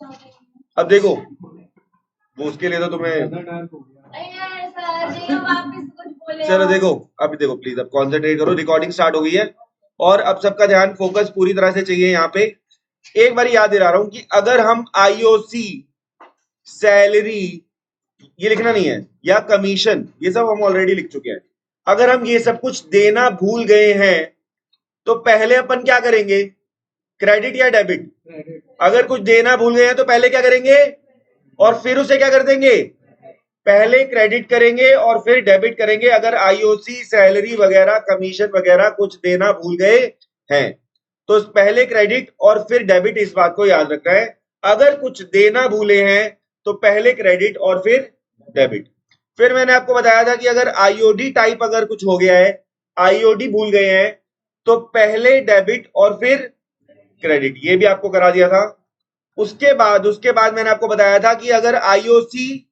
अब देखो, वो उसके लिए तो तुम्हें, चलो देखो, अब देखो प्लीज, अब कॉन्सेंट्रेट करो, रिकॉर्डिंग स्टार्ट हो गई है और अब सबका ध्यान फोकस पूरी तरह से चाहिए यहाँ पे। एक बार याद दिला रहा हूं कि अगर हम आईओसी, सैलरी, ये लिखना नहीं है, या कमीशन, ये सब हम ऑलरेडी लिख चुके हैं, अगर हम ये सब कुछ देना भूल गए हैं तो पहले अपन क्या करेंगे, क्रेडिट या डेबिट? अगर कुछ देना भूल गए हैं तो पहले क्या करेंगे और फिर उसे क्या कर देंगे, पहले क्रेडिट करेंगे और फिर डेबिट करेंगे। अगर आईओसी, सैलरी वगैरह, कमीशन वगैरह कुछ देना भूल गए हैं तो पहले क्रेडिट और फिर डेबिट, इस बात को याद रखना है। अगर कुछ देना भूले हैं तो पहले क्रेडिट और फिर डेबिट। फिर मैंने आपको बताया था कि अगर आईओडी टाइप अगर कुछ हो गया है, आईओडी भूल गए हैं, तो पहले डेबिट और फिर क्रेडिट, ये भी आपको करा दिया था। उसके बाद मैंने आपको बताया था कि अगर आईओसी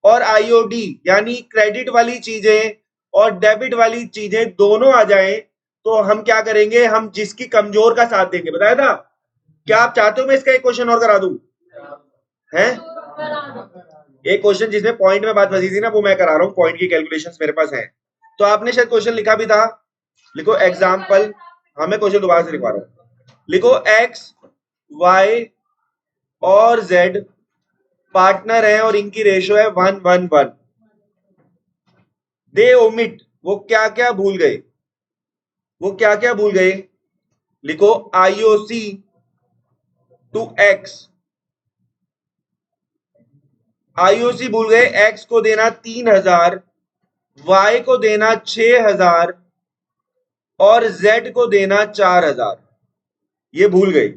और आईओडी यानी क्रेडिट वाली चीजें और डेबिट वाली चीजें दोनों आ जाएं तो हम क्या करेंगे, हम जिसकी कमजोर का साथ देंगे, बताया था। क्या आप चाहते हो मैं इसका एक क्वेश्चन और करा दूं? हैं? एक क्वेश्चन जिसमें पॉइंट में बात फंसी थी ना, वो मैं करा रहा हूं, पॉइंट की कैलकुलेशंस मेरे पास है। तो आपने शायद क्वेश्चन लिखा भी था, लिखो एग्जाम्पल, मैं क्वेश्चन दोबारा से लिखवा रहा हूं, लिखो एक्स, वाई और जेड पार्टनर है और इनकी रेशियो है 1:1:1। दे ओमिट, वो क्या क्या भूल गए, वो क्या क्या भूल गए, लिखो आईओसी टू एक्स, आईओसी भूल गए एक्स को देना 3000, वाई को देना 6000 और जेड को देना 4000, ये भूल गए।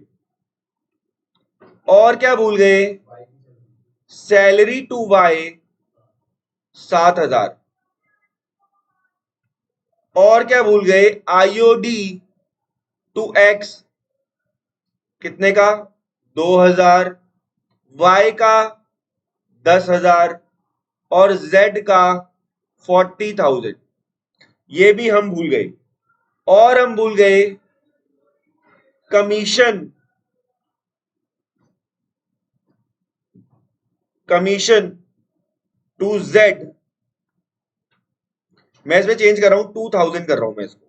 और क्या भूल गए, सैलरी टू वाई 7000, और क्या भूल गए, आईओडी टू एक्स कितने का, 2000, वाई का 10,000 और जेड का 40,000, ये भी हम भूल गए। और हम भूल गए कमीशन, कमीशन टू जेड, मैं इसमें चेंज कर रहा हूं, 2000 कर रहा हूं मैं इसको,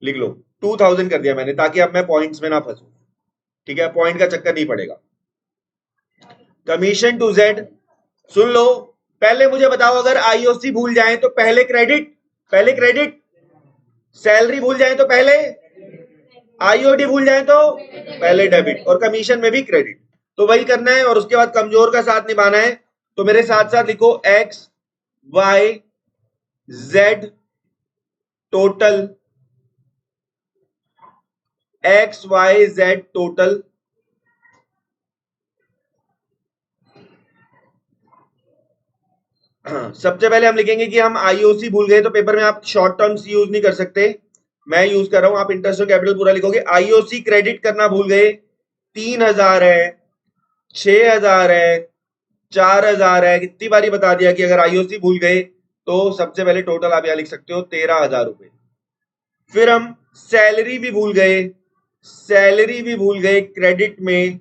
लिख लो 2000 कर दिया मैंने, ताकि अब मैं पॉइंट्स में ना फंसू, ठीक है, पॉइंट का चक्कर नहीं पड़ेगा। कमीशन टू जेड, सुन लो, पहले मुझे बताओ, अगर आईओसी भूल जाए तो पहले क्रेडिट, पहले क्रेडिट, सैलरी भूल जाए तो पहले, आईओडी भूल जाए तो पहले डेबिट, और कमीशन में भी क्रेडिट, तो वही करना है। और उसके बाद कमजोर का साथ निभाना है, तो मेरे साथ साथ लिखो X, Y, Z total, X Y Z total, सबसे पहले हम लिखेंगे कि हम आईओसी भूल गए, तो पेपर में आप शॉर्ट टर्म्स यूज नहीं कर सकते, मैं यूज कर रहा हूं, आप इंटरेस्ट और कैपिटल पूरा लिखोगे। आईओसी क्रेडिट करना भूल गए, 3000 है, 6000 है, 4000 है, कितनी बारी बता दिया कि अगर आईओसी भूल गए तो सबसे पहले टोटल आप यहां लिख सकते हो 13,000 रुपए। फिर हम सैलरी भी भूल गए, सैलरी भी भूल गए, क्रेडिट में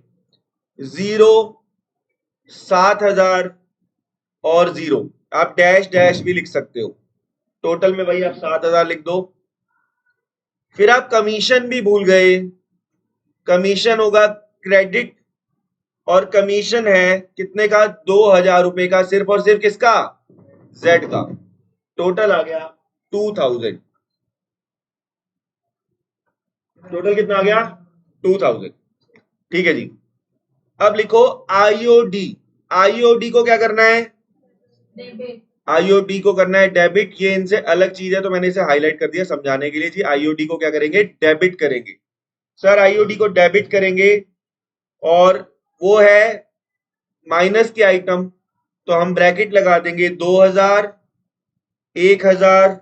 0, 7,000 और 0, आप डैश डैश भी लिख सकते हो, टोटल में वही आप 7,000 लिख दो। फिर आप कमीशन भी भूल गए, कमीशन होगा क्रेडिट, और कमीशन है कितने का, 2,000 रुपए का, सिर्फ और सिर्फ किसका, जेड का, टोटल आ गया 2000, टोटल कितना आ गया, 2000, ठीक है जी। अब लिखो आईओडी, आईओडी को क्या करना है, आईओडी को करना है डेबिट, ये इनसे अलग चीज है तो मैंने इसे हाईलाइट कर दिया समझाने के लिए जी। आईओडी को क्या करेंगे, डेबिट करेंगे, सर आईओडी को डेबिट करेंगे, और वो है माइनस की आइटम, तो हम ब्रैकेट लगा देंगे 2000, 1000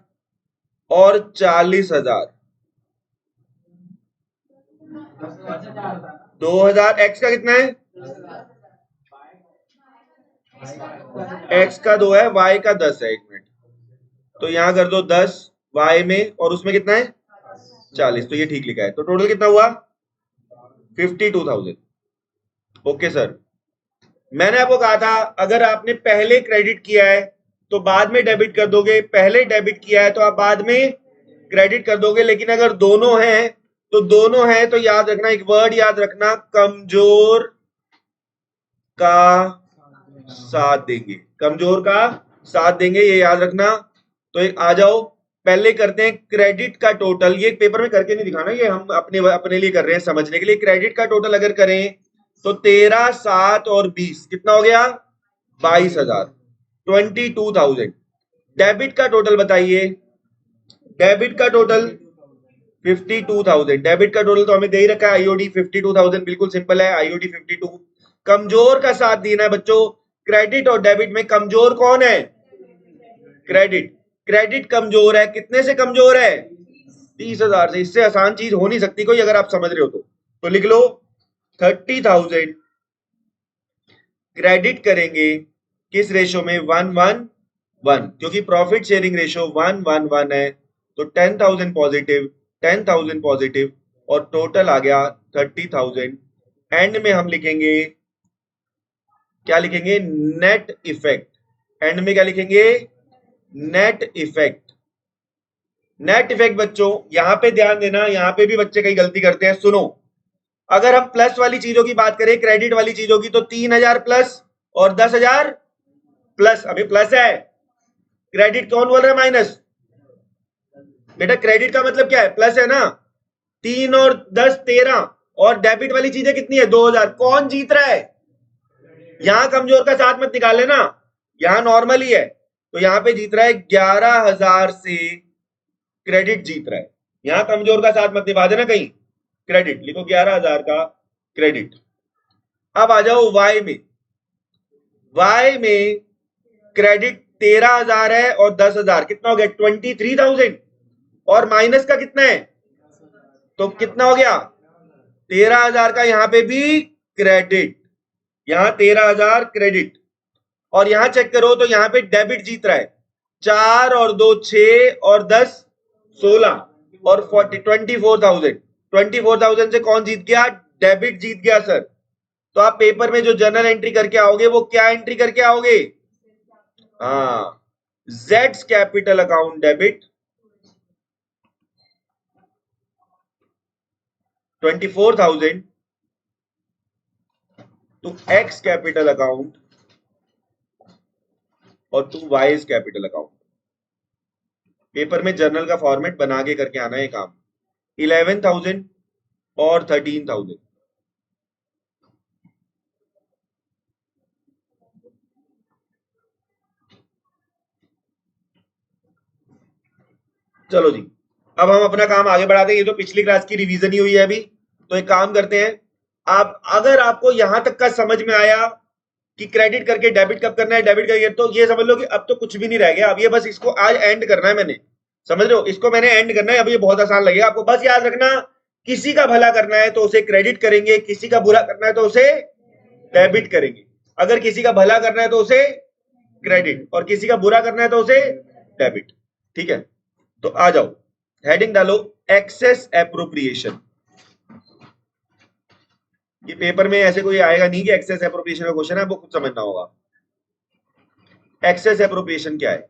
और 40,000। 2000 एक्स का कितना है, एक्स का 2 है, वाई का 10 है, एक मिनट, तो यहां कर दो 10 वाई में, और उसमें कितना है 40, तो ये ठीक लिखा है, तो टोटल कितना हुआ 52,000। ओके सर, मैंने आपको कहा था अगर आपने पहले क्रेडिट किया है तो बाद में डेबिट कर दोगे, पहले डेबिट किया है तो आप बाद में क्रेडिट कर दोगे, लेकिन अगर दोनों हैं तो दोनों हैं तो याद रखना, एक वर्ड याद रखना, कमजोर का साथ देंगे, कमजोर का साथ देंगे, ये याद रखना। तो एक आ जाओ, पहले करते हैं क्रेडिट का टोटल। ये पेपर में करके नहीं दिखाना, ये हम अपने अपने लिए कर रहे हैं समझने के लिए। क्रेडिट का टोटल अगर करें तो 13, 7 और 20 कितना हो गया? 22,000, 22,000। डेबिट का टोटल बताइए, डेबिट का टोटल 52,000। डेबिट का टोटल तो हमें दे ही रखा है, आईओडी 52,000, बिल्कुल सिंपल है, आईओडी 52। कमजोर का साथ देना है बच्चों, क्रेडिट और डेबिट में कमजोर कौन है? क्रेडिट। क्रेडिट कमजोर है, कितने से कमजोर है? 30,000 से। इससे आसान चीज हो नहीं सकती कोई, अगर आप समझ रहे हो तो लिख लो 30,000 क्रेडिट करेंगे किस रेशो में? 1:1:1, क्योंकि प्रॉफिट शेयरिंग रेशो 1:1:1 है। तो 10,000 पॉजिटिव, 10,000 पॉजिटिव, और टोटल आ गया 30,000। एंड में हम लिखेंगे, क्या लिखेंगे? Net effect. एंड में क्या लिखेंगे? Net effect. नेट इफेक्ट बच्चों यहां पे ध्यान देना, यहां पे भी बच्चे कई गलती करते हैं, सुनो। अगर हम प्लस वाली चीजों की बात करें, क्रेडिट वाली चीजों की, तो 3,000 प्लस और 10,000 प्लस, अभी प्लस है। क्रेडिट कौन बोल रहा है माइनस? बेटा क्रेडिट का मतलब क्या है? प्लस है ना। 3 और 10 13, और डेबिट वाली चीजें कितनी है? 2,000। कौन जीत रहा है? यहां कमजोर का साथ मत निकाल लेना, यहां नॉर्मल ही है। तो यहां पे जीत रहा है 11,000 से क्रेडिट जीत रहा है। यहां कमजोर का साथ मत निभा देना कहीं, क्रेडिट लिखो 11,000 का क्रेडिट। अब आ जाओ वाई में। वाई में क्रेडिट 13,000 है और 10,000, कितना हो गया? 23,000। और माइनस का कितना है? तो कितना हो गया? 13,000 का यहां पे भी क्रेडिट, यहां 13,000 क्रेडिट। और यहां चेक करो तो यहां पे डेबिट जीत रहा है, 4 और 2 6 और 10 16 और 24,000। 24,000 से कौन जीत गया? डेबिट जीत गया सर। तो आप पेपर में जो जर्नल एंट्री करके आओगे वो क्या एंट्री करके आओगे? हाँ, जेड्स capital account debit 24,000 to X capital account और to Y's capital account. Paper में जर्नल का फॉर्मेट बना के करके आना है काम। 11,000 और 13,000। चलो जी, अब हम अपना काम आगे बढ़ाते हैं। ये तो पिछली क्लास की रिवीजन ही हुई है अभी। तो एक काम करते हैं, आप अगर आपको यहां तक का समझ में आया कि क्रेडिट करके डेबिट कब करना है, डेबिट करके, तो ये समझ लो कि अब तो कुछ भी नहीं रह गया। अब ये बस इसको आज एंड करना है मैंने, समझ रहे हो? इसको मैंने एंड करना है। अब ये बहुत आसान लगेगा आपको। बस याद रखना, किसी का भला करना है तो उसे क्रेडिट करेंगे, किसी का बुरा करना है तो उसे डेबिट करेंगे। अगर किसी का भला करना है तो उसे क्रेडिट, और किसी का बुरा करना है तो उसे डेबिट। ठीक है, तो आ जाओ, हेडिंग डालो एक्सेस एप्रोप्रिएशन। ये पेपर में ऐसे कोई आएगा नहीं कि एक्सेस एप्रोप्रिएशन का क्वेश्चन है, आपको खुद समझना होगा। एक्सेस एप्रोप्रिएशन क्या है?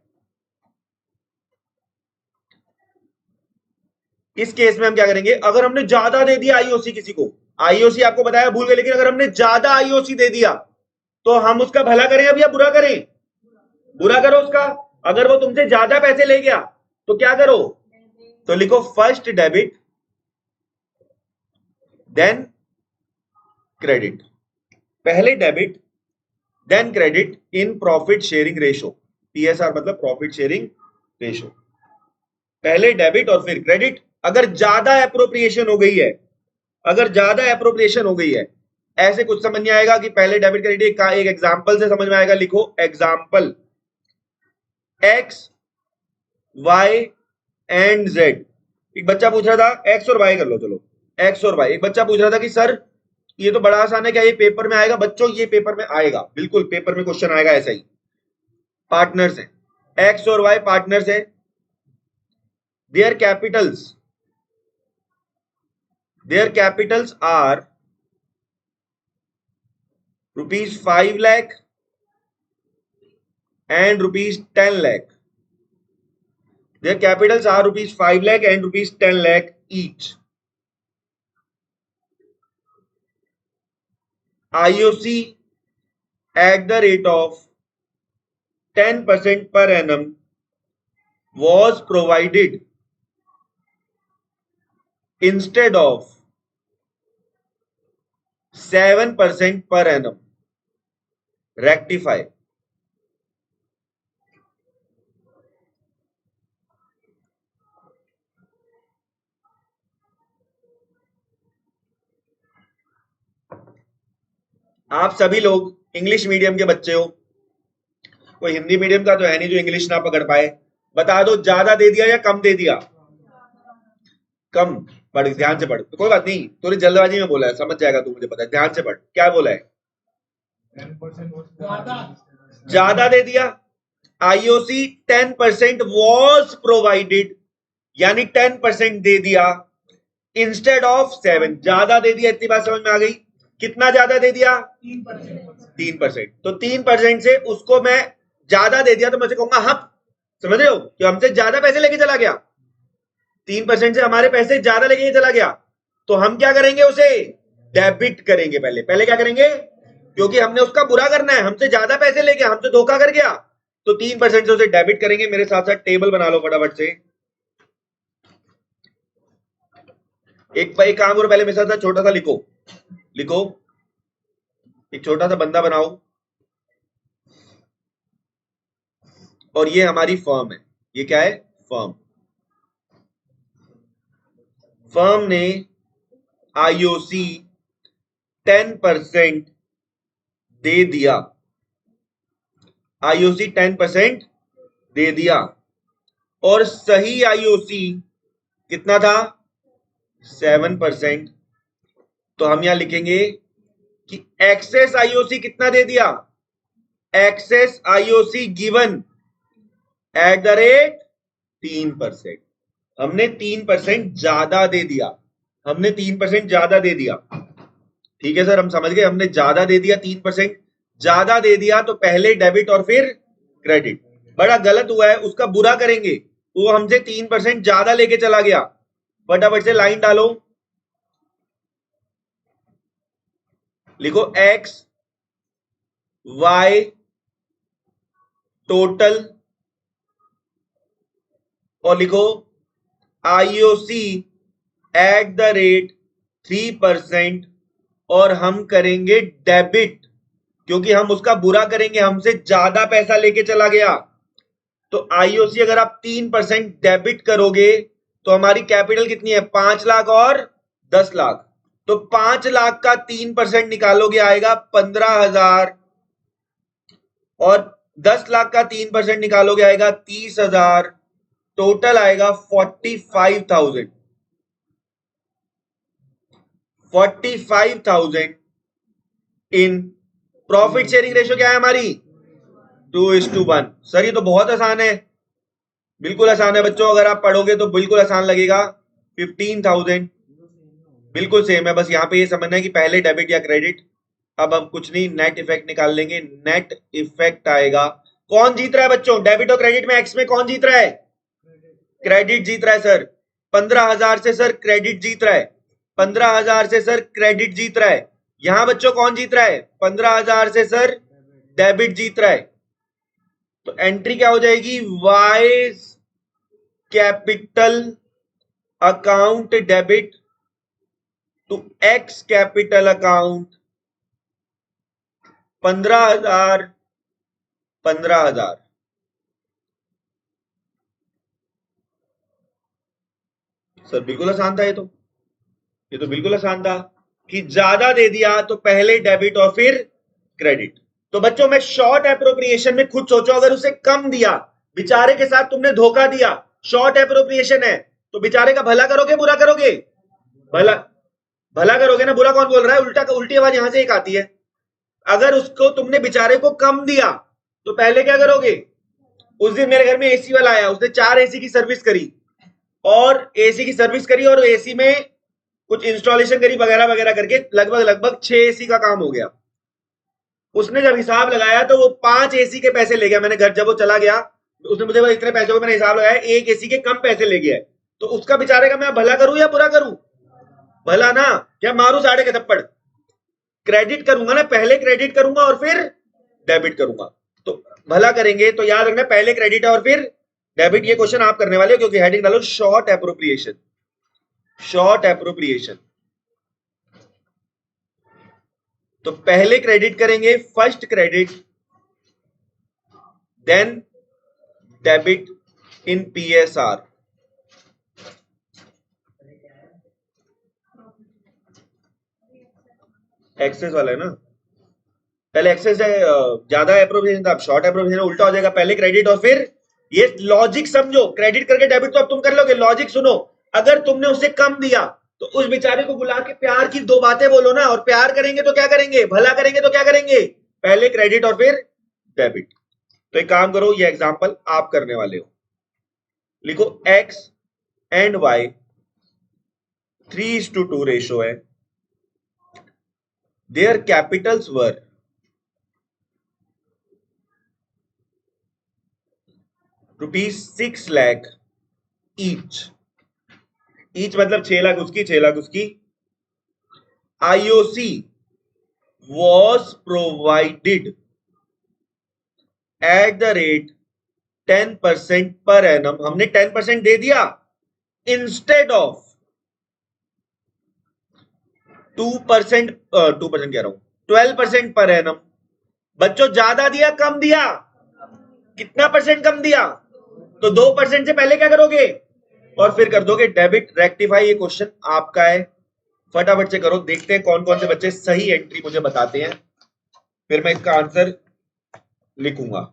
इस केस में हम क्या करेंगे, अगर हमने ज्यादा दे दिया आईओसी किसी को, आईओसी आपको बताया भूल गए, लेकिन अगर हमने ज्यादा आईओसी दे दिया तो हम उसका भला करें अब या बुरा करें? बुरा करो उसका। अगर वो तुमसे ज्यादा पैसे ले गया तो क्या करो? तो लिखो फर्स्ट डेबिट देन क्रेडिट। पहले debit then credit in profit sharing ratio. PSR मतलब प्रॉफिट शेयरिंग रेशो। पहले डेबिट और फिर क्रेडिट। अगर ज्यादा एप्रोप्रिएशन हो गई है, अगर ज्यादा एप्रोप्रिएशन हो गई है, ऐसे कुछ समझ नहीं आएगा कि पहले डेबिट क्रेडिट का, एक एग्जांपल से समझ में आएगा। लिखो example X Y and Z. एक बच्चा पूछ रहा था, एक्स और वाई कर लो, चलो एक्स और वाई। एक बच्चा पूछ रहा था कि सर ये तो बड़ा आसान है, क्या ये पेपर में आएगा? बच्चों ये पेपर में आएगा, बिल्कुल पेपर में क्वेश्चन आएगा ऐसा ही। पार्टनर्स है, एक्स और वाई पार्टनर्स है, their capitals, their capitals are ₹5 lakh and ₹10 lakh. Their capitals are ₹5 lakh and ₹10 lakh each. IOC at the rate of 10% per annum was provided instead of 7% per annum. Rectify. आप सभी लोग English medium के बच्चे हो, कोई Hindi medium का तो है नहीं जो इंग्लिश ना पकड़ पाए। बता दो ज्यादा दे दिया या कम दे दिया? कम। पढ़, ध्यान से पढ़। तो कोई बात नहीं, थोड़ी जल्दबाजी में बोला है, समझ जाएगा तू, मुझे पता है। ध्यान से पढ़, क्या बोला है? ज्यादा दे दिया। आईओसी 10% वॉज प्रोवाइडेड, यानी 10% दे दिया इंस्टेड ऑफ 7। ज्यादा दे दिया, इतनी बात समझ में आ गई? कितना ज्यादा दे दिया? 3%। तो 3% से उसको मैं ज्यादा दे दिया तो मैं कहूंगा हम, समझ रहे हो कि हमसे ज्यादा पैसे लेके चला गया। 3% से हमारे पैसे ज्यादा लेके चला गया, तो हम क्या करेंगे? उसे डेबिट करेंगे। पहले क्या करेंगे? क्योंकि हमने उसका बुरा करना है, हमसे ज्यादा पैसे ले गया, हमसे धोखा कर गया, तो 3% से उसे डेबिट करेंगे। मेरे साथ साथ टेबल बना लो फटाफट से। एक काम करो, पहले मेरे साथ छोटा सा लिखो एक छोटा सा बंदा बनाओ, और ये हमारी फर्म है। ये क्या है? फर्म। फर्म ने आईओसी 10% दे दिया। आईओसी 10% दे दिया, और सही आईओसी कितना था? 7%। तो हम यहां लिखेंगे कि एक्सेस आईओसी कितना दे दिया? X's IOC given at the rate 3%। हमने 3% ज्यादा दे दिया। हमने 3% ज्यादा दे दिया। ठीक है सर, हम समझ गए। हमने ज्यादा दे दिया, 3% ज्यादा दे दिया, तो पहले डेबिट और फिर क्रेडिट। बड़ा गलत हुआ है, उसका बुरा करेंगे। वो हमसे 3% ज्यादा लेके चला गया। फटाफट से लाइन डालो, लिखो एक्स वाई टोटल, और लिखो आईओसी एट द रेट 3%, और हम करेंगे डेबिट, क्योंकि हम उसका बुरा करेंगे, हमसे ज्यादा पैसा लेके चला गया। तो आईओसी अगर आप 3% डेबिट करोगे तो हमारी कैपिटल कितनी है? 5 लाख और 10 लाख। तो 5 लाख का 3% निकालोगे आएगा 15,000, और 10 लाख का 3% निकालोगे आएगा 30,000। टोटल आएगा 45,000। 45,000 इन प्रॉफिट शेयरिंग रेशियो क्या है हमारी? 2:1। सर ये तो बहुत आसान है। बिल्कुल आसान है बच्चों, अगर आप पढ़ोगे तो बिल्कुल आसान लगेगा। 15,000 बिल्कुल सेम है, बस यहाँ पे ये समझना है कि पहले डेबिट या क्रेडिट। अब हम कुछ नहीं, नेट इफेक्ट निकाल लेंगे। नेट इफेक्ट आएगा, कौन जीत रहा है बच्चों? डेबिट और क्रेडिट में एक्स में कौन जीत रहा है? क्रेडिट जीत रहा है सर। 15,000 से सर क्रेडिट जीत रहा है। 15,000 से सर क्रेडिट जीत रहा है। यहां बच्चों कौन जीत रहा है? 15,000 से सर डेबिट जीत रहा है। तो एंट्री क्या हो जाएगी? Y's capital account debit to X capital account 15,000 15,000। Sir बिल्कुल आसान था ये तो बिल्कुल आसान था कि ज्यादा दे दिया तो पहले डेबिट और फिर क्रेडिट। तो बच्चों में शॉर्ट एप्रोप्रिएशन में खुद सोचो, अगर उसे कम दिया, बेचारे के साथ तुमने धोखा दिया, शॉर्ट एप्रोप्रिएशन है, तो बेचारे का भला करोगे बुरा करोगे? भला। भला करोगे ना, बुरा कौन बोल रहा है? उल्टा, उल्टी आवाज यहां से एक आती है। अगर उसको तुमने बेचारे को कम दिया तो पहले क्या करोगे? उस दिन मेरे घर में एसी वाला आया, उसने 4 एसी की सर्विस करी, और एसी की सर्विस करी और एसी में कुछ इंस्टॉलेशन करी वगैरह वगैरह करके लगभग 6 एसी का काम हो गया। उसने जब हिसाब लगाया तो वो 5 एसी के पैसे ले गया। मैंने घर जब वो चला गया उसने मुझे बोला इतने पैसे को, मैंने हिसाब लगाया, एक एसी के कम पैसे ले गया है। तो उसका बेचारे का मैं भला करूं या बुरा करूं? भला ना। क्या मारू साढ़े के थप्पड़? क्रेडिट करूंगा ना, पहले क्रेडिट करूंगा और फिर डेबिट करूंगा। तो भला करेंगे तो याद रखना पहले क्रेडिट है और फिर डेबिट। ये क्वेश्चन आप करने वाले हो क्योंकि हेडिंग डालो शॉर्ट एप्रोप्रिएशन। Short appropriation. तो पहले क्रेडिट करेंगे, first credit, then debit in PSR. Excess वाला है ना, पहले एक्सेस है, ज्यादा एप्रोप्रिएशन था, अब शॉर्ट एप्रोप्रिएशन उल्टा हो जाएगा, पहले क्रेडिट और फिर ये लॉजिक समझो। क्रेडिट करके डेबिट तो अब तुम कर लोगे, लॉजिक सुनो। अगर तुमने उसे कम दिया तो उस बेचारे को बुला के प्यार की 2 बातें बोलो ना। और प्यार करेंगे तो क्या करेंगे, भला करेंगे तो क्या करेंगे, पहले क्रेडिट और फिर डेबिट। तो एक काम करो, ये एग्जांपल आप करने वाले हो। लिखो x एंड y 3:2 रेशो है। Their Capitals were ₹6 lakh each. Each मतलब 6 लाख उसकी, 6 लाख उसकी। IOC was provided at the rate 10% per annum। हमने 10% दे दिया इंस्टेड ऑफ 2%, 2% कह रहा हूं, 12% पर एनम। बच्चों ज्यादा दिया कम दिया? कितना परसेंट कम दिया? तो 2% से पहले क्या करोगे और फिर कर दोगे डेबिट। रेक्टिफाई। ये क्वेश्चन आपका है, फटाफट से करो। देखते हैं कौन कौन से बच्चे सही एंट्री मुझे बताते हैं, फिर मैं इसका आंसर लिखूंगा।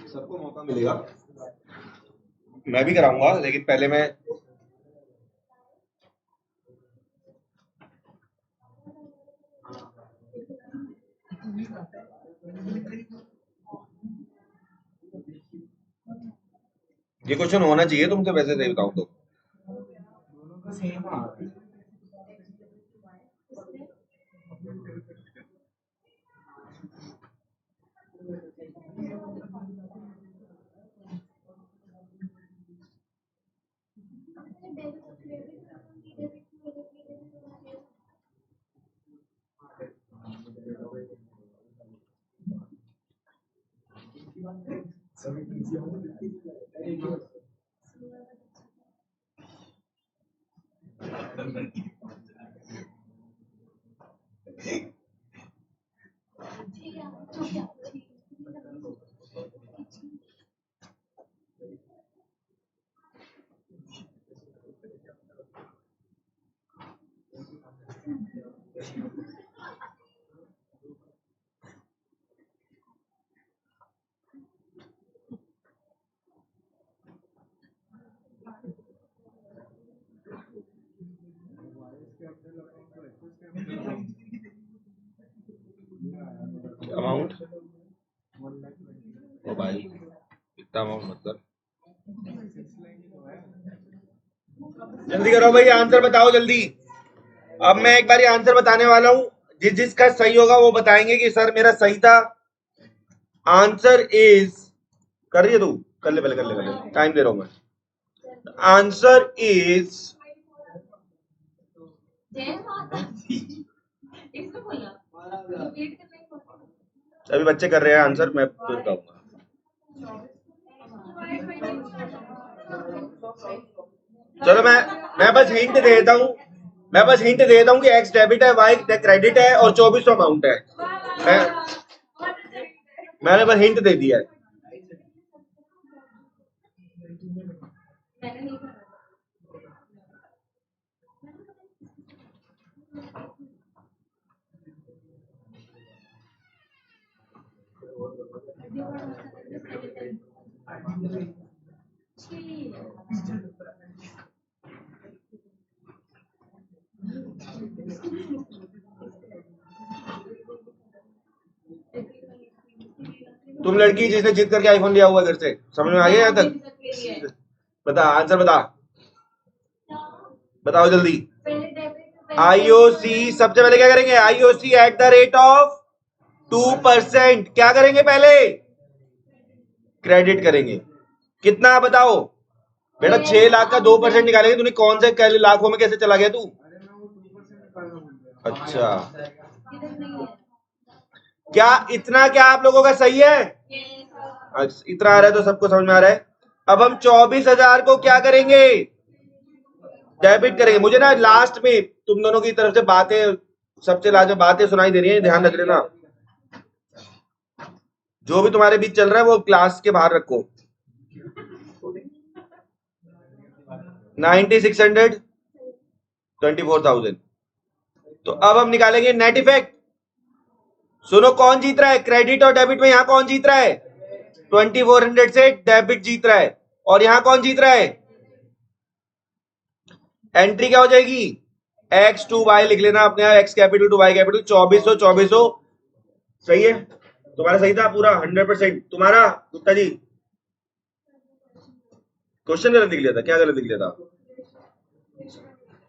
सबको मौका मिलेगा, मैं भी कराऊंगा, लेकिन पहले मैं ये क्वेश्चन होना चाहिए तुमसे, वैसे सही बताऊं तो। अमाउंट ओ भाई इतना अमाउंट मतलब जल्दी करो भाई, आंसर बताओ जल्दी। अब मैं एक बार आंसर बताने वाला हूं, जिसका सही होगा वो बताएंगे कि सर मेरा सही था। आंसर इज, कर रही है तू? कर ले पहले, कर ले पहले, टाइम दे रहा हूं मैं। आंसर इज अभी बच्चे कर रहे हैं आंसर, मैं फिर बताऊंगा। चलो मैं बस हिंट दे देता हूँ, मैं बस हिंट दे देता हूँ कि एक्स डेबिट है, वाई क्रेडिट है और 2400 अमाउंट है। मैंने बस हिंट दे दिया है। तुम लड़की जिसने जीत करके आईफोन लिया हुआ घर से, समझ में आ गया यहाँ तक? बता आंसर, बता, बताओ जल्दी। आईओसी सबसे पहले क्या करेंगे? IOC eight the rate of 2%। क्या करेंगे? पहले क्रेडिट करेंगे। कितना बताओ बेटा? 6 लाख का 2% निकालेंगे। तूने कौन से लाखों में कैसे चला गया तू? अच्छा, क्या इतना क्या आप लोगों का सही है? इतना आ रहा है तो सबको समझ में आ रहा है। अब हम 24,000 को क्या करेंगे? डेबिट करेंगे। मुझे ना लास्ट में तुम दोनों की तरफ से बातें, सबसे लास्ट में बातें सुनाई दे रही है, ध्यान रख लेना। जो भी तुम्हारे बीच चल रहा है वो क्लास के बाहर रखो। 9600, 24,000। तो अब हम निकालेंगे नेट इफेक्ट। सुनो, कौन जीत रहा है क्रेडिट और डेबिट में? यहां कौन जीत रहा है? 2400 से डेबिट जीत रहा है। और यहां कौन जीत रहा है? एंट्री क्या हो जाएगी? एक्स टू वाई लिख लेना अपने यहां, X capital to Y capital. 2400 सही है? तुम्हारा सही था पूरा 100%। तुम्हारा गुप्ता जी क्वेश्चन गलत लिख लिया था क्या? गलत लिख लिया था?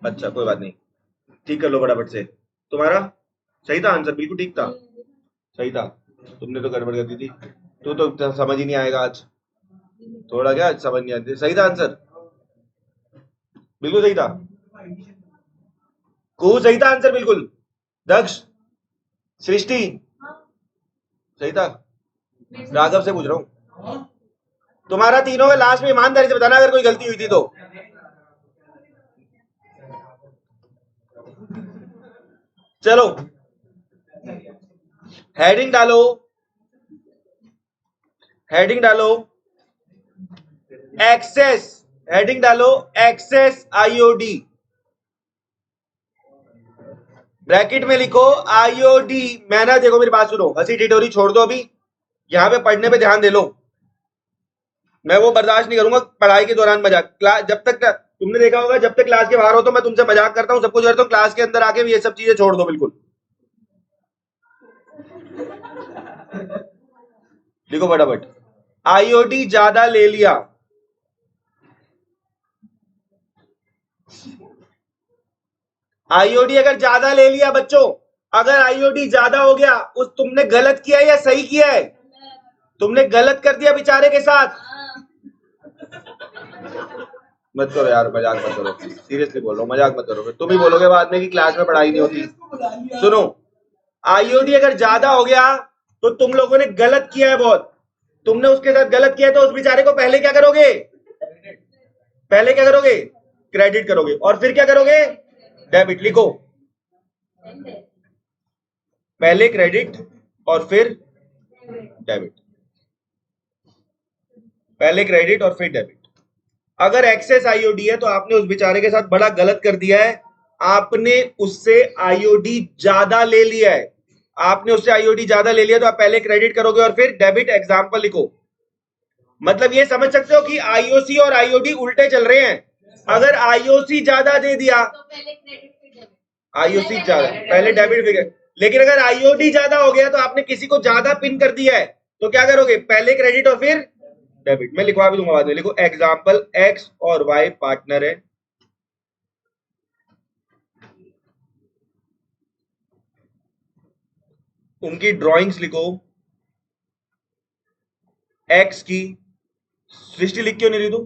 अच्छा कोई बात नहीं, ठीक कर लो फटाफट से। तुम्हारा सही था आंसर, बिल्कुल ठीक था, सही था। तुमने तो गड़बड़ कर दी थी। तू तो समझ ही नहीं आएगा आज, थोड़ा क्या समझ नहीं आती। सही था आंसर, बिल्कुल सही था। कू सही था आंसर बिल्कुल। दक्ष, सृष्टि सही था। राघव से पूछ रहा हूं। तुम्हारा तीनों में लास्ट में ईमानदारी से बताना अगर कोई गलती हुई थी तो। चलो हेडिंग डालो, हेडिंग डालो एक्सेस, हेडिंग डालो एक्सेस आईओडी। ब्रैकेट में लिखो आईओडी। मैंने, देखो मेरी बात सुनो, हंसी टिटोरी छोड़ दो अभी, यहां पे पढ़ने पे ध्यान दे लो। मैं वो बर्दाश्त नहीं करूंगा पढ़ाई के दौरान मजाक। क्लास जब तक, तुमने देखा होगा जब तक क्लास के बाहर हो तो मैं तुमसे मजाक करता हूं, सब कुछ करता हूं, क्लास के अंदर आके भी ये सब चीजें छोड़ दो बिल्कुल। लिखो फटाफट, आईओडी ज्यादा ले लिया। आईओडी अगर ज्यादा ले लिया बच्चों, अगर आईओडी ज्यादा हो गया, उस तुमने गलत किया है या सही किया है? तुमने गलत कर दिया बेचारे के साथ। मत करो यार, मजाक मत करो, सीरियसली बोल रहा हूँ, मजाक मत करो। तुम ही बोलोगे बाद में कि क्लास में पढ़ाई नहीं होती। सुनो, आईओडी अगर ज्यादा हो गया तो तुम लोगों ने गलत किया है बहुत। तुमने उसके साथ गलत किया है तो उस बेचारे को पहले क्या करोगे? पहले क्या करोगे? क्रेडिट करोगे और फिर क्या करोगे? डेबिट। लिखो, पहले क्रेडिट और फिर डेबिट, पहले क्रेडिट और फिर डेबिट। अगर एक्सेस आईओडी है तो आपने उस बेचारे के साथ बड़ा गलत कर दिया है, आपने उससे आईओडी ज्यादा ले लिया है, आपने उससे आईओडी ज्यादा ले लिया, तो आप पहले क्रेडिट करोगे और फिर डेबिट एग्जाम्पल लिखो। मतलब ये समझ सकते हो कि आईओसी और आईओडी उल्टे चल रहे हैं। अगर आईओसी ज्यादा दे दिया आईओसी ज्यादा पहले डेबिट फिर, लेकिन अगर आईओडी ज्यादा हो गया तो आपने किसी को ज्यादा पिन कर दिया है, तो क्या करोगे, पहले क्रेडिट और फिर डेबिट। मैं लिखवा भी दूंगा बाद में, लिखो एग्जाम्पल एक्स और वाई पार्टनर है, उनकी ड्राइंग्स लिखो, एक्स की सृष्टि लिख क्यों नहीं रही तू,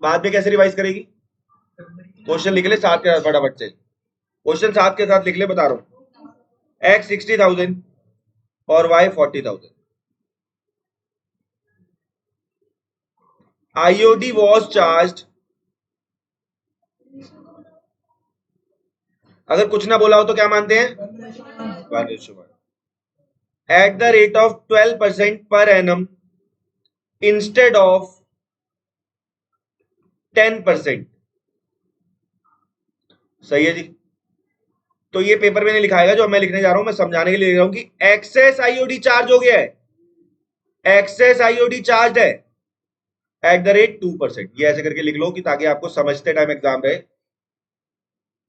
बाद में कैसे रिवाइज करेगी, क्वेश्चन लिख ले साथ के साथ फटाफट से, क्वेश्चन साथ के साथ लिख ले, बता रहा हूं। एक्स 60,000 और वाई 40,000। आईओडी वॉज चार्ज, अगर कुछ ना बोला हो तो क्या मानते हैं, 1:1 eight the rate of 12% per annum instead of 10%। सही है जी। तो ये पेपर में नहीं लिखाएगा जो मैं लिखने जा रहा हूं, मैं समझाने के लिए लिख रहा हूं कि एक्सेस आईओडी चार्ज हो गया है, एक्सेस आईओडी चार्ज है एट द रेट 2%। ये ऐसे करके लिख लो कि ताकि आपको समझते टाइम एग्जाम रहे।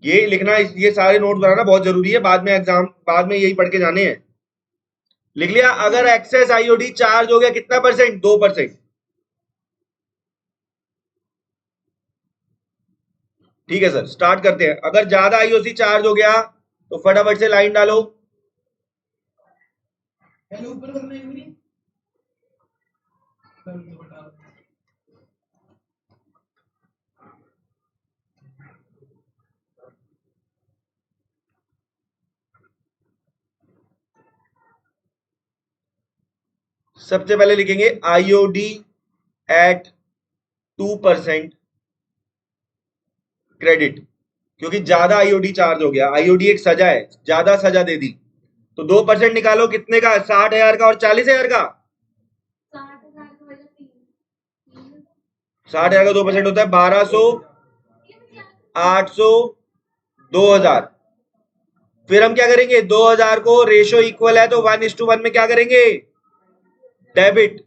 ये लिखना, ये सारे नोट्स बनाना बहुत जरूरी है, बाद में एग्जाम, बाद में यही पढ़ के जाने हैं। लिख लिया, अगर एक्सेस आईओडी चार्ज हो गया कितना परसेंट, 2%। ठीक है सर, स्टार्ट करते हैं। अगर ज्यादा आईओसी चार्ज हो गया तो फटाफट से लाइन डालो। सबसे पहले लिखेंगे आईओडी एट 2% क्रेडिट, क्योंकि ज्यादा आईओडी चार्ज हो गया, आईओडी एक सजा है, ज्यादा सजा दे दी, तो 2% निकालो, कितने का, 60,000 का और 40,000 का। 60,000 का 2% होता है 1200, 800, 2,000। फिर हम क्या करेंगे, 2,000 को रेशो इक्वल है तो 1:1 में क्या करेंगे, डेबिट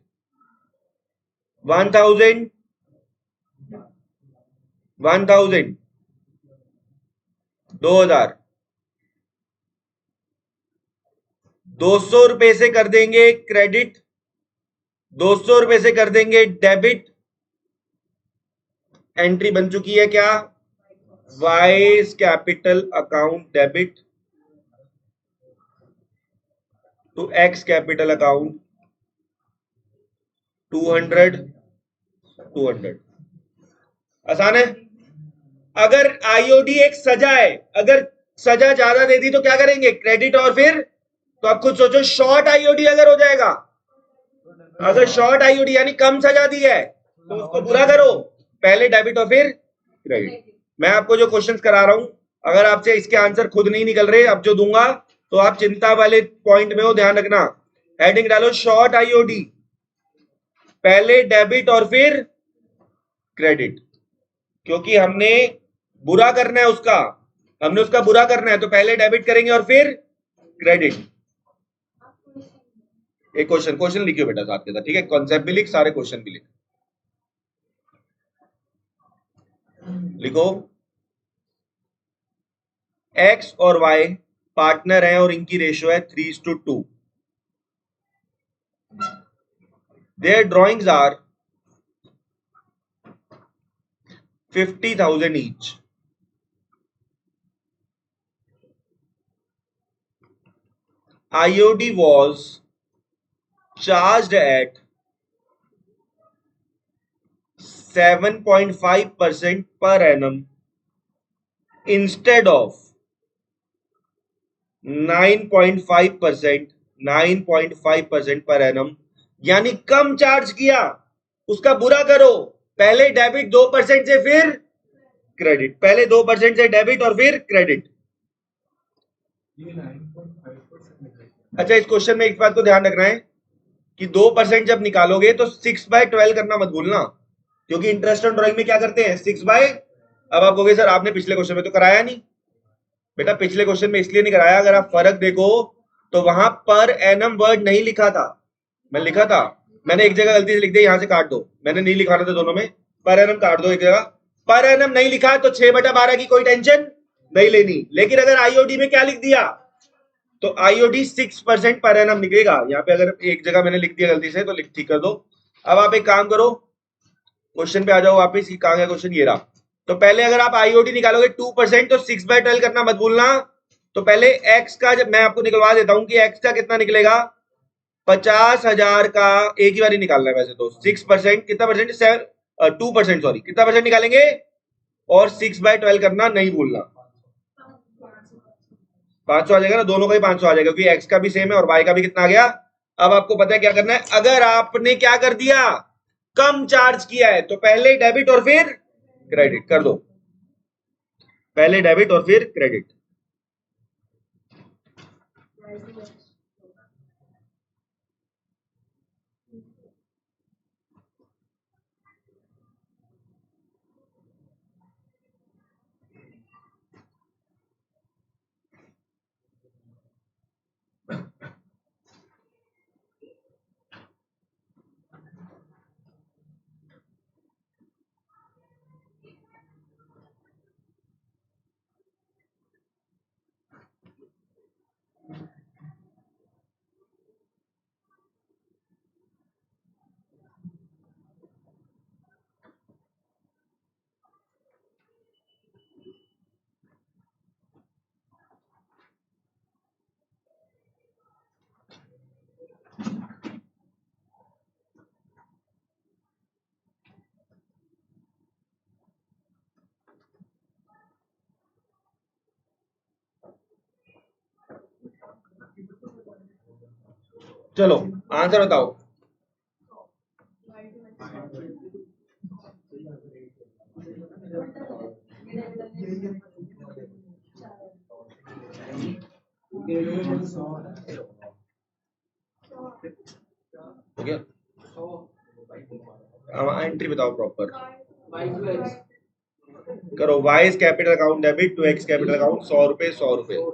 1,000, 1,000, 2,000, 200 रुपए से कर देंगे क्रेडिट, 200 रुपए से कर देंगे डेबिट। एंट्री बन चुकी है क्या, Y's capital account debit to X capital account 200, 200। आसान है। अगर आईओडी एक सजा है, अगर सजा ज्यादा दे दी तो क्या करेंगे, क्रेडिट और फिर, तो आप खुद सोचो, शॉर्ट आईओडी अगर हो जाएगा, अगर शॉर्ट आईओडी यानी कम सजा दी है तो उसको बुरा करो, पहले डेबिट और फिर क्रेडिट। मैं आपको जो क्वेश्चंस करा रहा हूं, अगर आपसे इसके आंसर खुद नहीं निकल रहे, अब जो दूंगा तो आप चिंता वाले पॉइंट में हो, ध्यान रखना। हेडिंग डालो शॉर्ट आईओडी, पहले डेबिट और फिर क्रेडिट, क्योंकि हमने बुरा करना है उसका, हमने उसका बुरा करना है, तो पहले डेबिट करेंगे और फिर क्रेडिट। एक क्वेश्चन लिखियो बेटा साथ के साथ, ठीक है, कॉन्सेप्ट भी लिख, सारे क्वेश्चन भी लिख, लिखो एक्स और वाई पार्टनर हैं और इनकी रेशियो है 3:2। Their drawings are 50,000 each. IOD was charged at 7.5% per annum instead of 9.5%, 9.5% per annum, यानी कम चार्ज किया, उसका बुरा करो, पहले डेबिट 2% से फिर क्रेडिट, पहले 2% से डेबिट और फिर क्रेडिट। अच्छा, इस क्वेश्चन में एक बात को ध्यान रखना है कि 2% जब निकालोगे तो 6/12 करना मत भूलना, क्योंकि इंटरेस्ट ऑन ड्राइंग में क्या करते हैं, 6/, अब आप कहोगे सर आपने पिछले क्वेश्चन में तो कराया नहीं। बेटा पिछले क्वेश्चन में इसलिए नहीं कराया, अगर आप फर्क देखो तो वहां पर एनम वर्ड नहीं लिखा था, मैं लिखा था, मैंने एक जगह गलती से लिख दिया, यहां से काट दो, मैंने नहीं लिखाना था दोनों में, पर एनम काट दो एक जगह, पर एनम नहीं लिखा तो 6/12 की कोई टेंशन नहीं लेनी। लेकिन अगर आईओडी में क्या लिख दिया तो आईओडी 6% पर एनम निकलेगा। यहाँ पे अगर एक जगह मैंने लिख दिया गलती से तो ठीक कर दो। अब आप एक काम करो, क्वेश्चन पे आ जाओ वापिस, कहां गया क्वेश्चन, ये रहा। तो पहले अगर आप आईओडी निकालोगे 2% तो 6/12 करना मत भूलना। तो पहले एक्स का, जब मैं आपको निकलवा देता हूं कि एक्स का कितना निकलेगा, 50,000 का एक ही बार निकालना है वैसे तो। 6% कितना परसेंट, 2%, सॉरी कितना परसेंट निकालेंगे, और 6/12 करना नहीं भूलना। 500 आ जाएगा ना, दोनों का ही 500 आ जाएगा क्योंकि एक्स का भी सेम है और वाई का भी कितना आ गया। अब आपको पता है क्या करना है, अगर आपने क्या कर दिया, कम चार्ज किया है तो पहले डेबिट और फिर क्रेडिट कर दो, पहले डेबिट और फिर क्रेडिट। चलो आंसर बताओ। हो गया, एंट्री बताओ प्रॉपर करो। Y is capital account debit to X capital account, 100 रुपए 100 रुपए।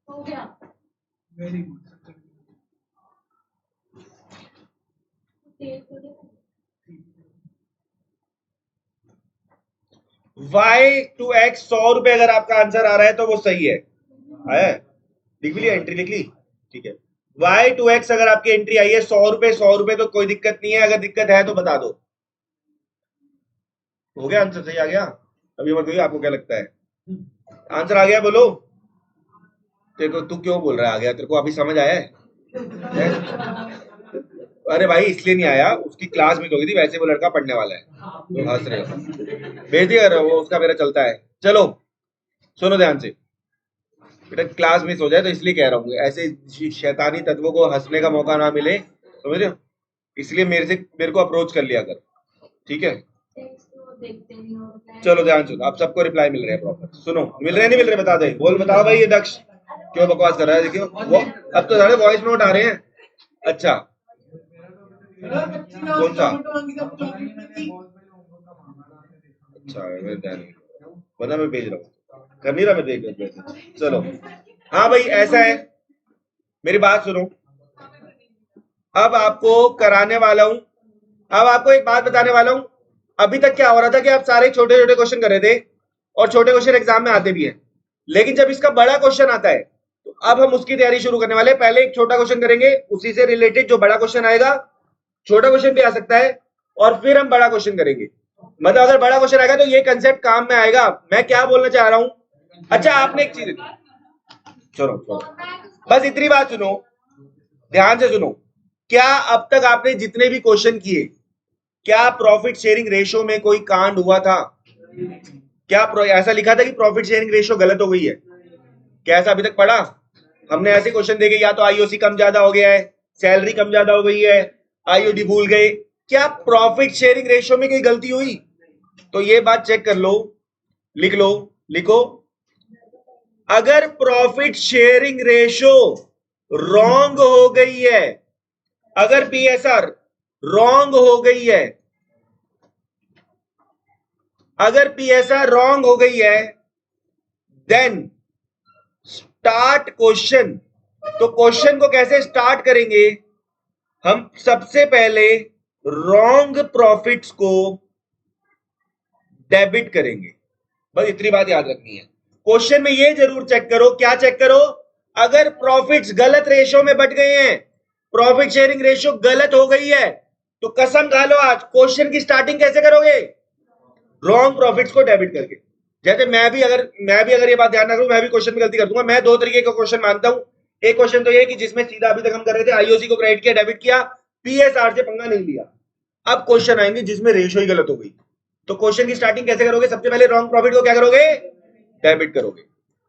हो गया, very good. Y to X 100 रुपए अगर आपका आंसर आ रहा है तो वो सही है, आया है, लिख ली एंट्री, लिख ली, ठीक है। वाई टू एक्स अगर आपकी एंट्री आई है 100 रुपए 100 रुपए तो कोई दिक्कत नहीं है, अगर दिक्कत है तो बता दो। हो गया आंसर, सही आ गया। अभी बताइए आपको क्या लगता है, आंसर आ गया बोलो। तेरे को तू क्यों बोल रहा है आ गया, तेरे को अभी समझ आया है? अरे भाई इसलिए नहीं आया, उसकी क्लास मिस हो गई थी, वैसे वो लड़का पढ़ने वाला है तो हंस रहे हो, बेइज्जती कर रहे हो, वो उसका मेरा चलता है। चलो सुनो ध्यान से, बेटा क्लास मिस हो जाए तो इसलिए कह रहा हूँ, ऐसे शैतानी तत्वों को हंसने का मौका ना मिले, समझ रहे हो, इसलिए मेरे को अप्रोच कर लिया कर, ठीक है। चलो ध्यान सुनो, आप सबको रिप्लाई मिल रहे हैं प्रॉपर, सुनो मिल रहे नहीं मिल रहे बता दे, बोल बताओ भाई ये दक्ष क्यों बकवास कर रहा है, देखियो अब तो सारे वॉइस नोट आ रहे हैं। अच्छा कौन सा, अच्छा मेरे ध्यान पता, मैं भेज रहा हूँ, कर नहीं रहा मैं, देख चलो। हाँ भाई ऐसा है, मेरी बात सुनो, अब आपको कराने वाला हूं, अब आपको एक बात बताने वाला हूं। अभी तक क्या हो रहा था कि आप सारे छोटे छोटे क्वेश्चन कर रहे थे और छोटे क्वेश्चन एग्जाम में आते भी हैं, लेकिन जब इसका बड़ा क्वेश्चन आता है तो अब हम उसकी तैयारी शुरू करने वाले हैं। पहले एक छोटा क्वेश्चन करेंगे, उसी से रिलेटेड जो बड़ा क्वेश्चन आएगा, छोटा क्वेश्चन भी आ सकता है, और फिर हम बड़ा क्वेश्चन करेंगे। मतलब अगर बड़ा क्वेश्चन आएगा तो ये कंसेप्ट काम में आएगा। मैं क्या बोलना चाह रहा हूं, अच्छा आपने एक चीज, चलो बस इतनी बात सुनो, ध्यान से सुनो, क्या अब तक आपने जितने भी क्वेश्चन किए, क्या प्रॉफिट शेयरिंग रेशो में कोई कांड हुआ था? क्या ऐसा लिखा था कि प्रॉफिट शेयरिंग रेशो गलत हो गई है? क्या ऐसा अभी तक पढ़ा हमने? ऐसे क्वेश्चन देखे, या तो आईओसी कम ज्यादा हो गया है, सैलरी कम ज्यादा हो गई है, आईओडी भूल गए, क्या प्रॉफिट शेयरिंग रेशियो में कोई गलती हुई? तो ये बात चेक कर लो, लिख लो, लिखो। अगर प्रॉफिट शेयरिंग रेशियो रॉन्ग हो गई है, अगर पीएसआर रॉन्ग हो गई है, अगर पीएसआर रॉन्ग हो गई है, देन स्टार्ट क्वेश्चन। तो क्वेश्चन को कैसे स्टार्ट करेंगे? हम सबसे पहले रॉन्ग प्रॉफिट्स को डेबिट करेंगे। बस इतनी बात याद रखनी है। क्वेश्चन में ये जरूर चेक करो, क्या चेक करो? अगर प्रॉफिट्स गलत रेशो में बट गए हैं, प्रॉफिट शेयरिंग रेशियो गलत हो गई है, तो कसम खा लो आज क्वेश्चन की स्टार्टिंग कैसे करोगे? रॉन्ग प्रॉफिट्स को डेबिट करके। जैसे मैं भी अगर ये बात ध्यान रखूं, मैं भी क्वेश्चन में गलती कर दूंगा। मैं दो तरीके का क्वेश्चन मानता हूं। एक क्वेश्चन तो ये कि जिसमें सीधा अभी तक हम कर रहे थे, आईओसी को क्रेडिट किया, डेबिट किया, पीएसआर से पंगा नहीं लिया। अब क्वेश्चन आएंगे जिसमें रेशियो ही गलत हो गई। तो क्वेश्चन की स्टार्टिंग कैसे करोगे? सबसे पहले रॉन्ग प्रॉफिट को क्या करोगे? डेबिट करोगे।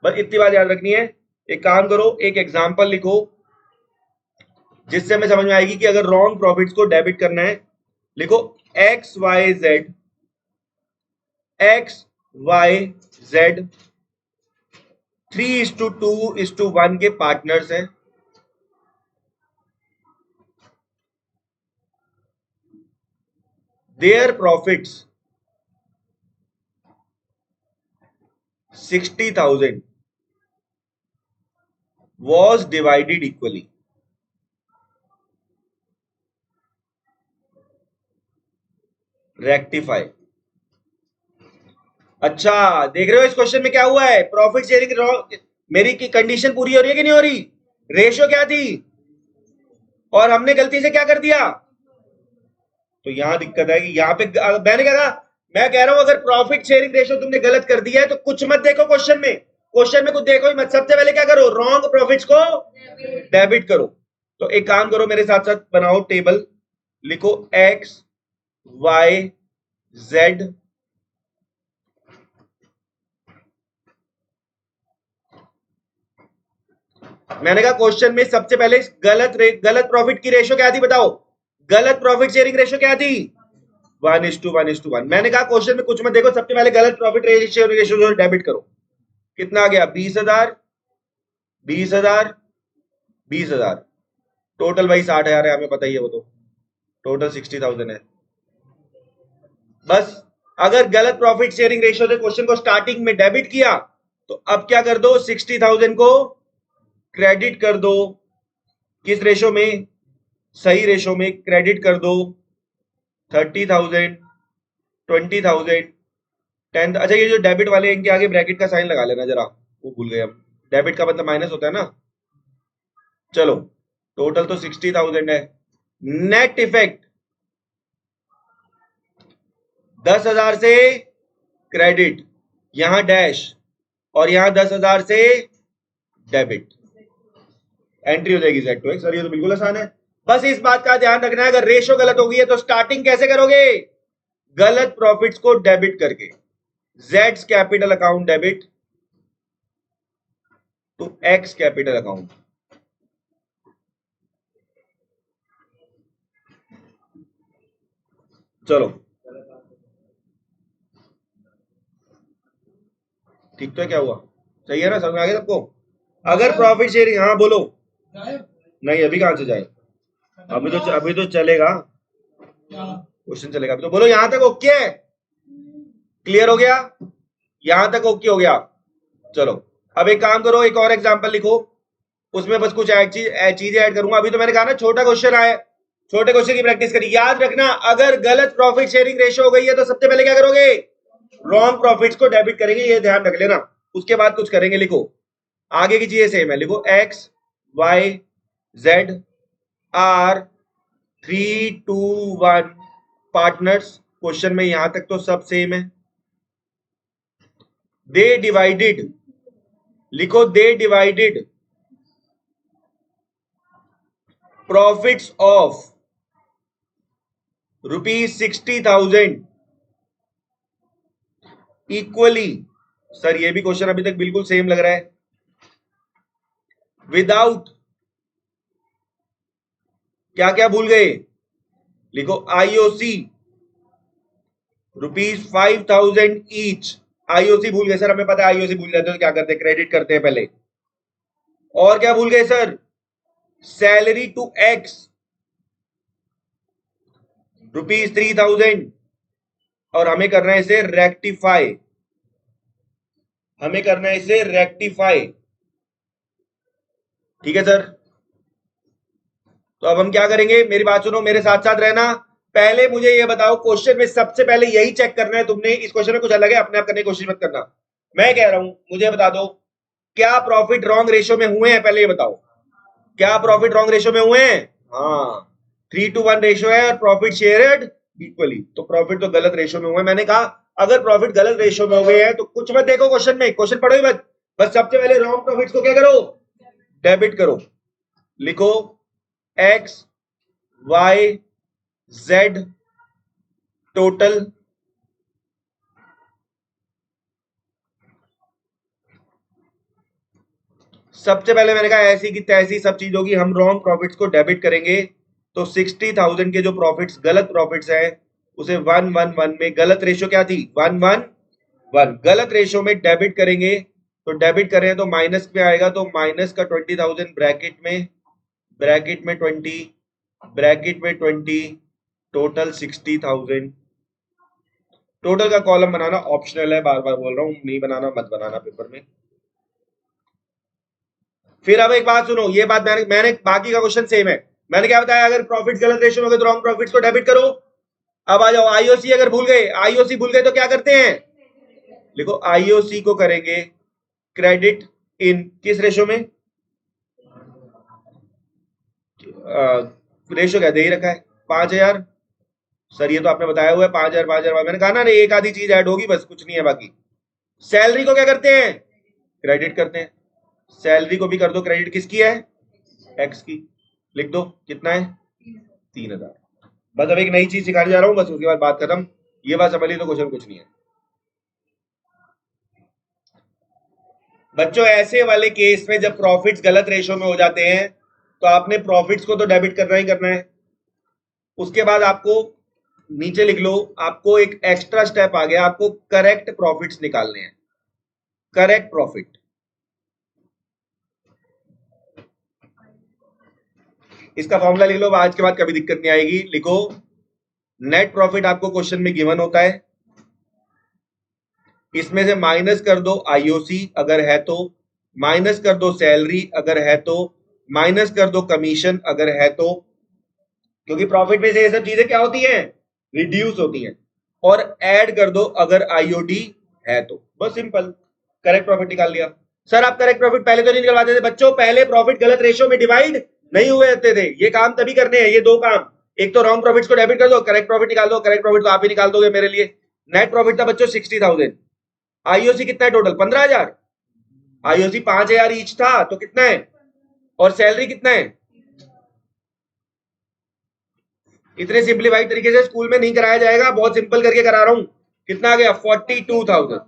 बस इतनी बात याद रखनी है। एक काम करो, एक एग्जांपल लिखो जिससे हमें समझ में आएगी कि अगर रॉन्ग प्रॉफिट्स को डेबिट करना है। लिखो एक्स वाई जेड 3:2:1 के पार्टनर्स हैं। Their profits 60,000 was divided equally. Rectify. अच्छा, देख रहे हो इस क्वेश्चन में क्या हुआ है? प्रॉफिट शेयरिंग मेरी की कंडीशन पूरी हो रही है कि नहीं हो रही? रेशियो क्या थी और हमने गलती से क्या कर दिया? तो यहां दिक्कत है कि यहां पे मैंने क्या कहा? मैं कह रहा हूं अगर प्रॉफिट शेयरिंग रेशियो तुमने गलत कर दिया है तो कुछ मत देखो क्वेश्चन में, क्वेश्चन में कुछ देखो ही मत। सबसे पहले क्या करो? रॉन्ग प्रॉफिट्स को डेबिट करो। तो एक काम करो, मेरे साथ साथ बनाओ टेबल। लिखो एक्स वाई जेड मैंने कहा क्वेश्चन में सबसे पहले गलत प्रॉफिट की रेशियो क्या थी बताओ? गलत प्रॉफिट शेयरिंग रेशियो क्या थी? 1:1:1। मैंने कहा क्वेश्चन में कुछ मत देखो, सबसे पहले गलत प्रॉफिट रेशियो डेबिट करो। कितना आ गया? 20,000 20,000 20,000। टोटल भाई 60,000 है, हमें पता ही है वो तो। टोटल 60,000 है। बस अगर गलत प्रॉफिट शेयरिंग रेशियो से क्वेश्चन को स्टार्टिंग में डेबिट किया तो अब क्या कर दो? 60,000 को क्रेडिट कर दो। किस रेशो में? सही रेशो में क्रेडिट कर दो। 30,000 20,000 10। अच्छा, ये जो डेबिट वाले इनके आगे ब्रैकेट का साइन लगा लेना जरा, वो भूल गए हम। डेबिट का मतलब माइनस होता है ना। चलो, टोटल तो 60,000 है। नेट इफेक्ट 10,000 से क्रेडिट, यहां डैश, और यहां 10,000 से डेबिट। एंट्री हो जाएगी Z2X। सर ये तो बिल्कुल आसान है। बस इस बात का ध्यान रखना है, अगर रेशो गलत हो गई है तो स्टार्टिंग कैसे करोगे? गलत प्रॉफिट्स को डेबिट करके। Z's capital account debit to X capital account. चलो ठीक तो है? क्या हुआ? सही है ना? समझ में आ गया सबको? अगर प्रॉफिट शेयरिंग, हाँ बोलो। नहीं, अभी कहां से जाए? अभी तो चलेगा, क्वेश्चन चलेगा अभी तो। बोलो यहां तक ओके है? क्लियर हो गया? यहां तक ओके हो गया? चलो अब एक काम करो, एक और एग्जांपल लिखो, उसमें बस कुछ चीजें ऐड करूंगा। अभी तो मैंने कहा ना छोटा क्वेश्चन आया, छोटे क्वेश्चन की प्रैक्टिस करी। याद रखना, अगर गलत प्रॉफिट शेयरिंग रेशियो हो गई है तो सबसे पहले क्या करोगे? रॉन्ग प्रॉफिट्स को डेबिट करेंगे, ये ध्यान रख लेना। उसके बाद कुछ करेंगे। लिखो आगे की चीजें सेम है। लिखो X Y Z are 3:2:1 partners. Question में यहां तक तो सब सेम है। दे डिवाइडेड, लिखो they divided profits of ₹60,000 equally. Sir ये भी क्वेश्चन अभी तक बिल्कुल सेम लग रहा है। विदाउट, क्या क्या भूल गए? लिखो आईओसी ₹5,000 ईच। आईओसी भूल गए सर, हमें पता है आईओसी भूल जाते हैं तो क्या करते हैं, क्रेडिट करते हैं पहले। और क्या भूल गए सर, सैलरी टू एक्स ₹3,000, और हमें करना है इसे रेक्टिफाई, हमें करना है इसे रेक्टिफाई। ठीक है सर, तो अब हम क्या करेंगे, मेरी बात सुनो, मेरे साथ साथ रहना। पहले मुझे ये बताओ, क्वेश्चन में सबसे पहले यही चेक करना है तुमने, इस क्वेश्चन में कुछ अलग है अपने आप करने की कोशिश मत करना। मैं कह रहा हूं मुझे बता दो, क्या प्रॉफिट रॉन्ग रेशियो में हुए हैं, पहले ये बताओ, क्या प्रॉफिट रॉन्ग रेशियो में हुए हैं? हाँ, 3:1 रेशियो है और प्रॉफिट शेयर्ड इक्वली, तो प्रॉफिट तो गलत रेशियो में हुए। मैंने कहा अगर प्रॉफिट गलत रेशियो में हुए हैं तो कुछ मत देखो क्वेश्चन में, क्वेश्चन पढ़ो ही मत, बस सबसे पहले रॉन्ग प्रॉफिट्स को क्या करो, डेबिट करो। लिखो एक्स वाई जेड टोटल सबसे पहले मैंने कहा ऐसी की तैसी सब चीज होगी, हम रॉन्ग प्रॉफिट्स को डेबिट करेंगे। तो 60,000 के जो प्रॉफिट्स गलत प्रॉफिट्स है उसे 111 में, गलत रेशियो क्या थी, 111, गलत रेशियो में डेबिट करेंगे। तो डेबिट करें तो माइनस पे आएगा, तो माइनस का 20,000 ब्रैकेट में 20, ब्रैकेट में 20, टोटल 60,000। टोटल का कॉलम बनाना ऑप्शनल है, बार बार बोल रहा हूं, नहीं बनाना मत बनाना पेपर में। फिर अब एक बात सुनो, ये बात मैंने बाकी का क्वेश्चन सेम है, मैंने क्या बताया, अगर प्रॉफिट गलत रेशियो में हो गए तो रॉन्ग प्रॉफिट्स को डेबिट करो। अब आ जाओ आईओसी, अगर भूल गए, आईओसी भूल गए तो क्या करते हैं, लिखो आईओसी को करेंगे क्रेडिट इन किस रेशियो में, रेशियो क्या दे ही रखा है 5,000। सर ये तो आपने बताया हुआ है 5,000 5,000, मैंने कहा ना एक आधी चीज ऐड होगी बस, कुछ नहीं है बाकी। सैलरी को क्या करते हैं, क्रेडिट करते हैं, सैलरी को भी कर दो क्रेडिट, किसकी है, एक्स की, लिख दो कितना है 3,000। बस अब एक नई चीज सिखाने जा रहा हूं, बस उसके बाद बात खत्म, ये बात समझ ली तो क्वेश्चन कुछ नहीं है। बच्चों ऐसे वाले केस में जब प्रॉफिट्स गलत रेशियो में हो जाते हैं तो आपने प्रॉफिट्स को तो डेबिट करना ही करना है। उसके बाद आपको नीचे लिख लो, आपको एक एक्स्ट्रा स्टेप आ गया, आपको करेक्ट प्रॉफिट्स निकालने हैं, करेक्ट प्रॉफिट। इसका फॉर्मूला लिख लो, आज के बाद कभी दिक्कत नहीं आएगी। लिखो नेट प्रॉफिट आपको क्वेश्चन में गिवन होता है, इसमें से माइनस कर दो आईओसी अगर है तो, माइनस कर दो सैलरी अगर है तो, माइनस कर दो कमीशन अगर है तो, क्योंकि प्रॉफिट में से ये सब चीजें क्या होती हैं, रिड्यूस होती हैं, और ऐड कर दो अगर आईओडी है तो, बस सिंपल, करेक्ट प्रॉफिट निकाल लिया। सर आप करेक्ट प्रॉफिट पहले तो नहीं निकलवाते थे बच्चों, पहले प्रॉफिट गलत रेशियो में डिवाइड नहीं हुए रहते थे, ये काम तभी करने हैं, ये दो काम, एक तो रॉन्ग प्रॉफिट्स को डेबिट कर दो, करेक्ट प्रॉफिट निकाल दो, करेक्ट प्रॉफिट तो आप ही निकाल दोगे मेरे लिए। नेट प्रॉफिट था बच्चों 60,000, आईओसी कितना है टोटल 15,000, आईओसी 5,000 ईच था तो कितना है, और सैलरी कितना है, इतने सिंप्लीफाइड तरीके से स्कूल में नहीं कराया जाएगा, बहुत सिंपल करके करा रहा हूं। कितना आ गया 42,000,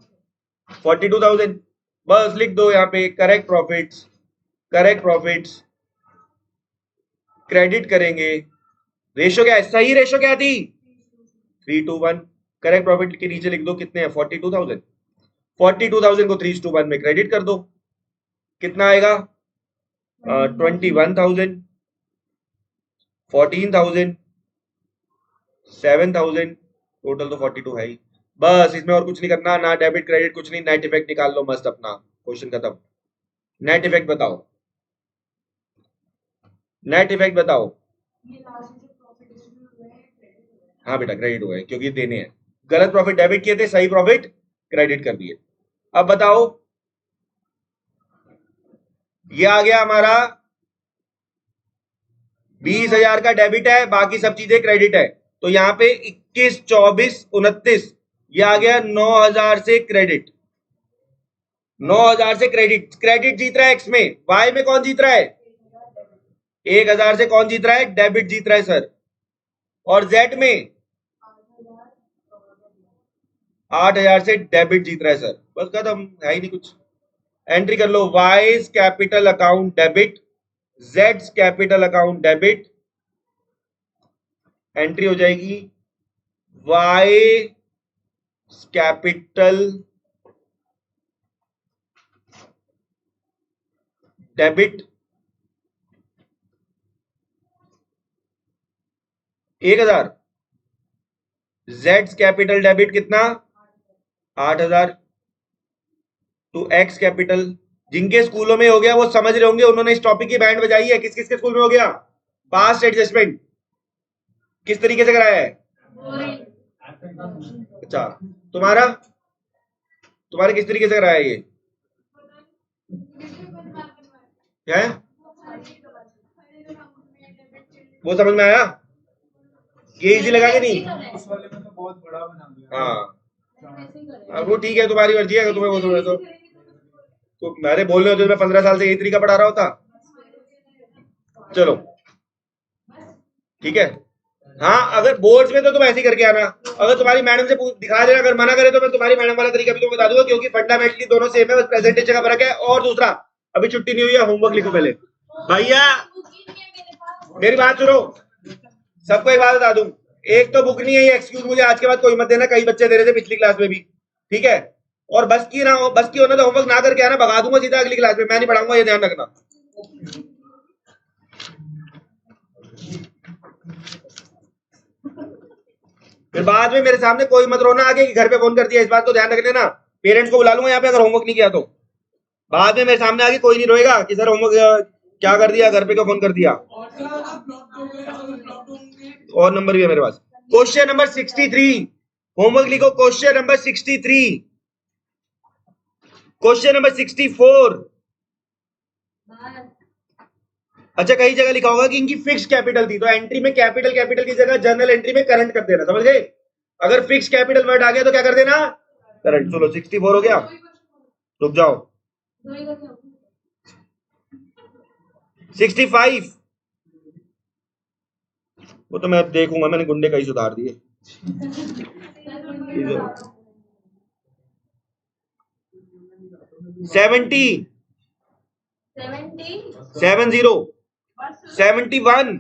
42,000, बस लिख दो यहाँ पे correct profits, correct profits credit करेंगे। रेशो क्या है, सही रेशो क्या थी 3:1, करेक्ट प्रॉफिट के नीचे लिख दो कितने हैं 42,000, 42,000 को 3:1 में क्रेडिट कर दो, कितना आएगा 21,000, 14,000, 7,000, टोटल तो 42 है ही। बस इसमें और कुछ नहीं करना, ना डेबिट क्रेडिट कुछ नहीं, नेट इफेक्ट निकाल लो मस्त अपना, क्वेश्चन खत्म। नेट इफेक्ट बताओ, नेट इफेक्ट बताओ। हाँ बेटा क्रेडिट हुआ है क्योंकि देने हैं, गलत प्रॉफिट डेबिट किए थे, सही प्रॉफिट क्रेडिट कर दिए। अब बताओ, ये आ गया हमारा 20,000 का डेबिट है, बाकी सब चीजें क्रेडिट है, तो यहाँ पे 21, 24, 29, ये आ गया 9,000 से क्रेडिट, 9,000 से क्रेडिट, क्रेडिट जीत रहा है एक्स में, वाई में कौन जीत रहा है 1,000 से कौन जीत रहा है, डेबिट जीत रहा है सर, और जेड में 8,000 से डेबिट जीत रहा है सर, बस खत्म, है ही नहीं कुछ। एंट्री कर लो, वाइज कैपिटल अकाउंट डेबिट, जेड्स कैपिटल अकाउंट डेबिट, एंट्री हो जाएगी Y capital debit 1000, Z capital debit कितना 8000 टू एक्स कैपिटल। जिनके स्कूलों में हो गया वो समझ रहे होंगे, उन्होंने इस टॉपिक की बैंड बजाई है। किस किस के स्कूल में हो गया पास्ट एडजस्टमेंट, किस तरीके से कराया है? अच्छा, तुम्हारे किस तरीके से कराया है ये? है वो समझ में आया? ये इजी लगा कि नहीं? उस वाले में तो बहुत बड़ा बना दिया। हाँ वो ठीक है, तुम्हारी मर्जी है। अगर तुम्हें वो समझ तो मेरे बोलने होते तो मैं 15 साल से यही तरीका पढ़ा रहा होता। चलो ठीक है। हाँ अगर बोर्ड्स में तो तुम ऐसे ही करके आना। अगर तुम्हारी मैडम से दिखा देना, अगर मना करे तो मैं तुम्हारी मैडम वाला तरीका भी तुम्हें बता दूंगा, क्योंकि फंडामेंटली दोनों सेम है, बस प्रेजेंटेशन का फर्क है। और दूसरा, अभी छुट्टी नहीं हुई है, होमवर्क लिखो पहले। भैया मेरी बात सुनो, सबको एक बात बता दूं, एक तो बुक नहीं है, ये एक्सक्यूज मुझे आज के बाद कोई मत देना। कई बच्चे दे रहे थे पिछली क्लास में भी, ठीक है? और बस की होना तो होमवर्क ना करके आना, भगा दूंगा सीधा अगली क्लास में। मैं नहीं पढ़ाऊंगा, ये ध्यान रखना। फिर बाद में मेरे सामने कोई मत रोना आगे कि घर पे फोन कर दिया। इस बात को ध्यान रख लेना। पेरेंट्स को बुला लूंगा यहाँ पे अगर होमवर्क नहीं किया तो। बाद में मेरे सामने आगे कोई नहीं रोएगा कि सर होमवर्क क्या कर दिया, घर पे क्यों फोन कर दिया। और नंबर भी है मेरे पास। क्वेश्चन नंबर 63, होमवर्क लिखो। Question number 63, question number 64। अच्छा, कई जगह लिखा होगा कि इनकी फिक्स कैपिटल थी, तो एंट्री में कैपिटल कैपिटल की जगह जर्नल एंट्री में करंट कर देना। समझ गए? अगर फिक्स कैपिटल वर्ड आ गया तो क्या कर देना, करंट। चलो 64 हो गया, रुक जाओ। 65, वो तो मैं देखूंगा, मैंने गुंडे कहीं सुधार दिए। 70, 70, 71।